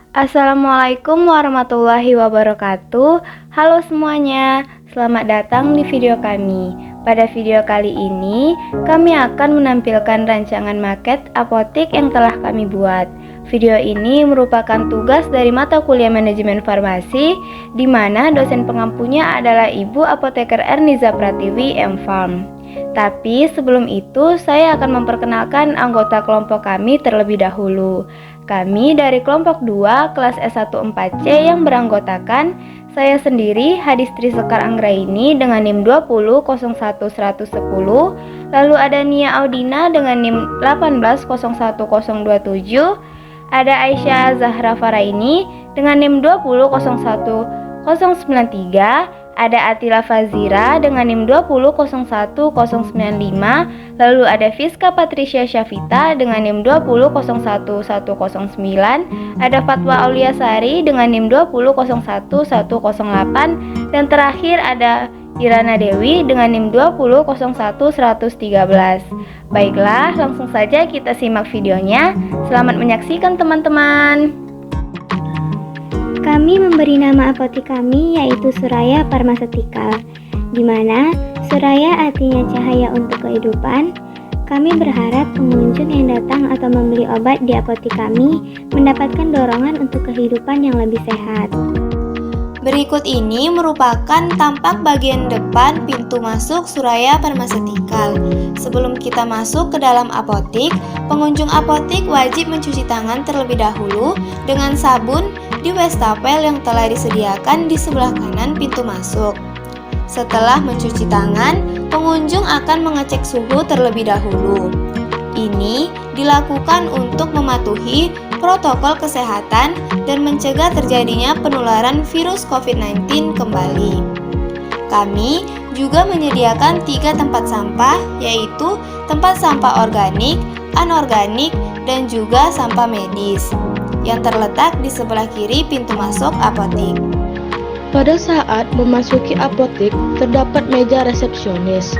Assalamualaikum warahmatullahi wabarakatuh. Halo semuanya, selamat datang di video kami. Pada video kali ini, kami akan menampilkan rancangan maket apotik yang telah kami buat. Video ini merupakan tugas dari mata kuliah manajemen farmasi, di mana dosen pengampunya adalah Ibu Apoteker Erniza Pratiwi M.Pharm. Tapi sebelum itu, saya akan memperkenalkan anggota kelompok kami terlebih dahulu. Kami dari kelompok 2 kelas S1 4C yang beranggotakan saya sendiri Hadistri Sekar Anggraini dengan NIM 2001110, lalu ada Nia Audina dengan NIM 1801027, ada Aisyah Zahra Faraini dengan NIM 2001093, ada Atila Fazira dengan NIM 2001095, lalu ada Fiska Patricia Syafita dengan NIM 2001109, ada Fatwa Auliasari dengan NIM 2001108, dan terakhir ada Irana Dewi dengan NIM 2001113. Baiklah, langsung saja kita simak videonya. Selamat menyaksikan teman-teman. Kami memberi nama apotik kami yaitu Suraya Pharmaceutical, di mana Suraya artinya cahaya untuk kehidupan. Kami berharap pengunjung yang datang atau membeli obat di apotik kami mendapatkan dorongan untuk kehidupan yang lebih sehat. Berikut ini merupakan tampak bagian depan pintu masuk Suraya Pharmaceutical. Sebelum kita masuk ke dalam apotik, pengunjung apotik wajib mencuci tangan terlebih dahulu dengan sabun di wastafel yang telah disediakan di sebelah kanan pintu masuk. Setelah mencuci tangan, pengunjung akan mengecek suhu terlebih dahulu. Ini dilakukan untuk mematuhi protokol kesehatan dan mencegah terjadinya penularan virus COVID-19 kembali. Kami juga menyediakan 3 tempat sampah, yaitu tempat sampah organik, anorganik, dan juga sampah medis, yang terletak di sebelah kiri pintu masuk apotik. Pada saat memasuki apotik, terdapat meja resepsionis.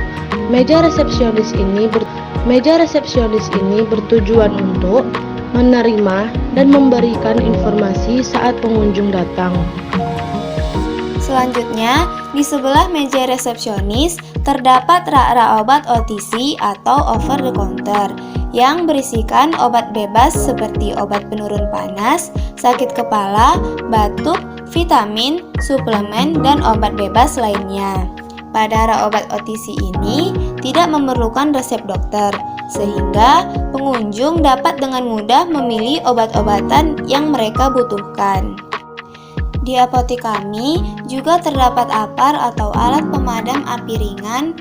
Meja resepsionis ini bertujuan untuk menerima dan memberikan informasi saat pengunjung datang. Selanjutnya, di sebelah meja resepsionis terdapat rak-rak obat OTC atau over the counter yang berisikan obat bebas seperti obat penurun panas, sakit kepala, batuk, vitamin, suplemen, dan obat bebas lainnya. Pada rak obat OTC ini tidak memerlukan resep dokter, sehingga pengunjung dapat dengan mudah memilih obat-obatan yang mereka butuhkan. Di apotik kami juga terdapat APAR atau alat pemadam api ringan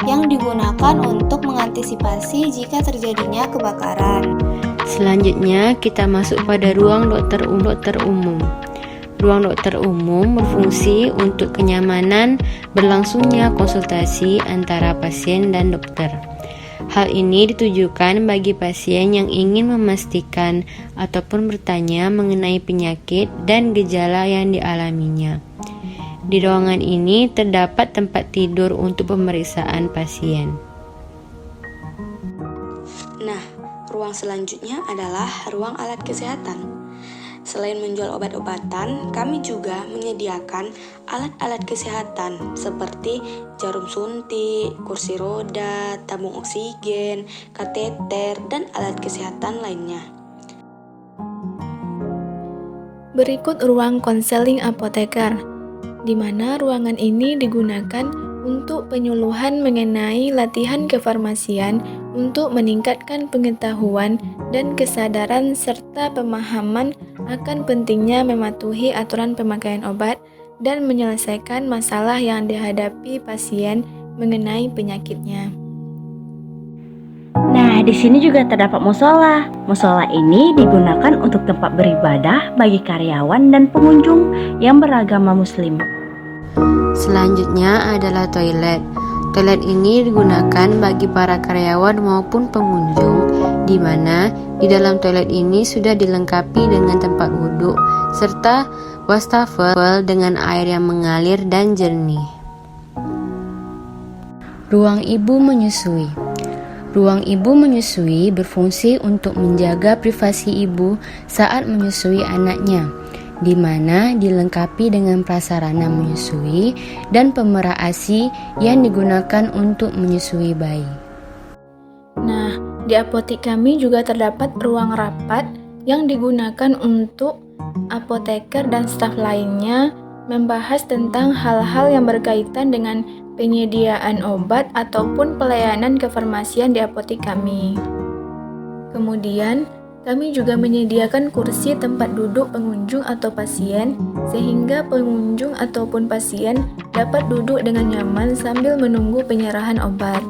yang digunakan untuk mengantisipasi jika terjadinya kebakaran. Selanjutnya kita masuk pada ruang dokter umum. Ruang dokter umum berfungsi untuk kenyamanan berlangsungnya konsultasi antara pasien dan dokter. Hal ini ditujukan bagi pasien yang ingin memastikan ataupun bertanya mengenai penyakit dan gejala yang dialaminya. Di ruangan ini terdapat tempat tidur untuk pemeriksaan pasien. Nah, ruang selanjutnya adalah ruang alat kesehatan. Selain menjual obat-obatan, kami juga menyediakan alat-alat kesehatan seperti jarum suntik, kursi roda, tabung oksigen, kateter, dan alat kesehatan lainnya. Berikut ruang konseling apoteker, di mana ruangan ini digunakan untuk penyuluhan mengenai latihan kefarmasian untuk meningkatkan pengetahuan dan kesadaran serta pemahaman akan pentingnya mematuhi aturan pemakaian obat dan menyelesaikan masalah yang dihadapi pasien mengenai penyakitnya. Nah, di sini juga terdapat musola. Musola ini digunakan untuk tempat beribadah bagi karyawan dan pengunjung yang beragama Muslim. Selanjutnya adalah toilet. Toilet ini digunakan bagi para karyawan maupun pengunjung, di mana di dalam toilet ini sudah dilengkapi dengan tempat wudhu serta wastafel dengan air yang mengalir dan jernih. Ruang ibu menyusui. Ruang ibu menyusui berfungsi untuk menjaga privasi ibu saat menyusui anaknya, di mana dilengkapi dengan prasarana menyusui dan pemerah ASI yang digunakan untuk menyusui bayi. Nah, di apotik kami juga terdapat ruang rapat yang digunakan untuk apoteker dan staf lainnya membahas tentang hal-hal yang berkaitan dengan penyediaan obat ataupun pelayanan kefarmasian di apotik kami. Kemudian, kami juga menyediakan kursi tempat duduk pengunjung atau pasien, sehingga pengunjung ataupun pasien dapat duduk dengan nyaman sambil menunggu penyerahan obat.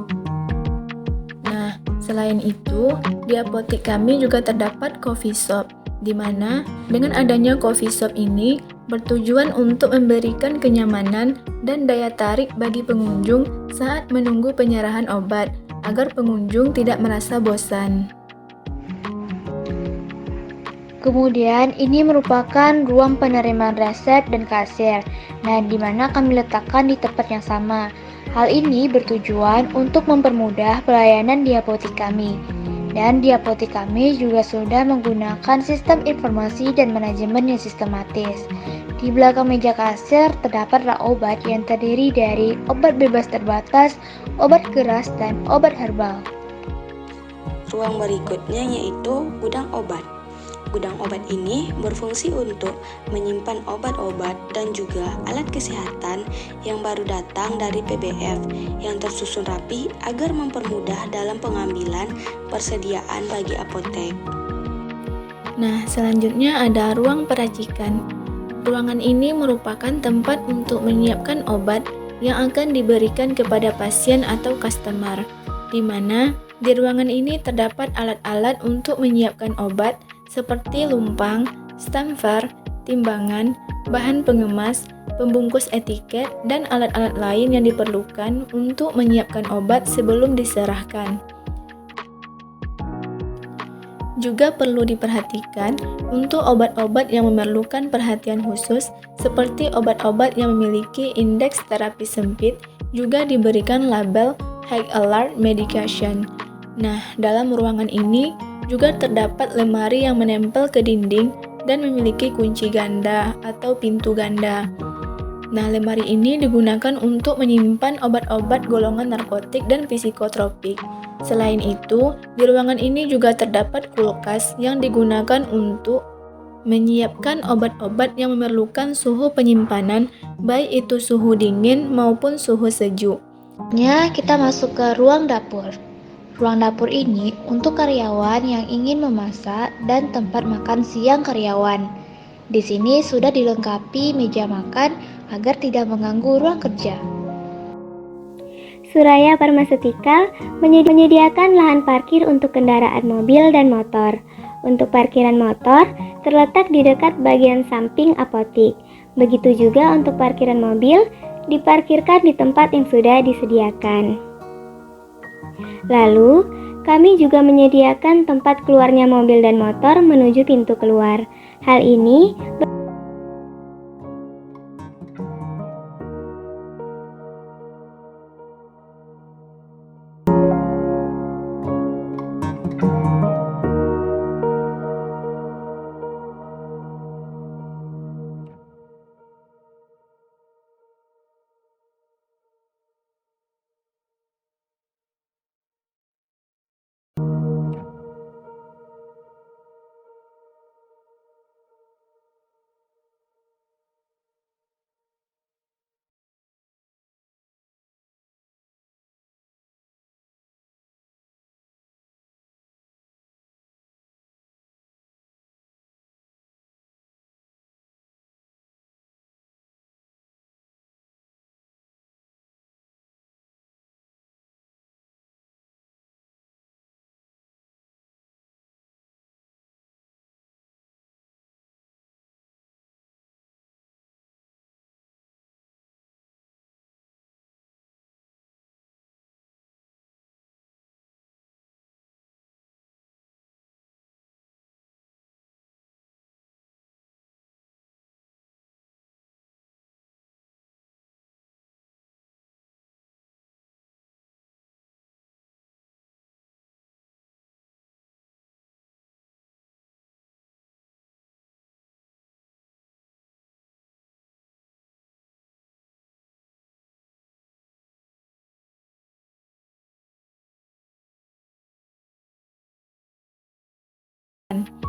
Nah, selain itu, di apotik kami juga terdapat coffee shop, di mana dengan adanya coffee shop ini bertujuan untuk memberikan kenyamanan dan daya tarik bagi pengunjung saat menunggu penyerahan obat, agar pengunjung tidak merasa bosan. Kemudian ini merupakan ruang penerimaan resep dan kasir, nah di mana kami letakkan di tempat yang sama. Hal ini bertujuan untuk mempermudah pelayanan di apotik kami. Dan di apotik kami juga sudah menggunakan sistem informasi dan manajemen yang sistematis. Di belakang meja kasir terdapat rak obat yang terdiri dari obat bebas terbatas, obat keras, dan obat herbal. Ruang berikutnya yaitu gudang obat. Gudang obat ini berfungsi untuk menyimpan obat-obat dan juga alat kesehatan yang baru datang dari PBF yang tersusun rapi agar mempermudah dalam pengambilan persediaan bagi apotek. Nah, selanjutnya ada ruang peracikan. Ruangan ini merupakan tempat untuk menyiapkan obat yang akan diberikan kepada pasien atau customer, di mana di ruangan ini terdapat alat-alat untuk menyiapkan obat seperti lumpang, stamper, timbangan, bahan pengemas, pembungkus etiket, dan alat-alat lain yang diperlukan untuk menyiapkan obat sebelum diserahkan. Juga perlu diperhatikan untuk obat-obat yang memerlukan perhatian khusus seperti obat-obat yang memiliki indeks terapi sempit juga diberikan label High Alert Medication. Nah, dalam ruangan ini juga terdapat lemari yang menempel ke dinding dan memiliki kunci ganda atau pintu ganda. Nah, lemari ini digunakan untuk menyimpan obat-obat golongan narkotik dan psikotropik. Selain itu, di ruangan ini juga terdapat kulkas yang digunakan untuk menyiapkan obat-obat yang memerlukan suhu penyimpanan, baik itu suhu dingin maupun suhu sejuk. Kita masuk ke ruang dapur. Ruang dapur ini untuk karyawan yang ingin memasak dan tempat makan siang karyawan. Di sini sudah dilengkapi meja makan agar tidak mengganggu ruang kerja. Suraya Pharmaceutical menyediakan lahan parkir untuk kendaraan mobil dan motor. Untuk parkiran motor terletak di dekat bagian samping apotik. Begitu juga untuk parkiran mobil diparkirkan di tempat yang sudah disediakan. Lalu, kami juga menyediakan tempat keluarnya mobil dan motor menuju pintu keluar. Hal ini kesehatan.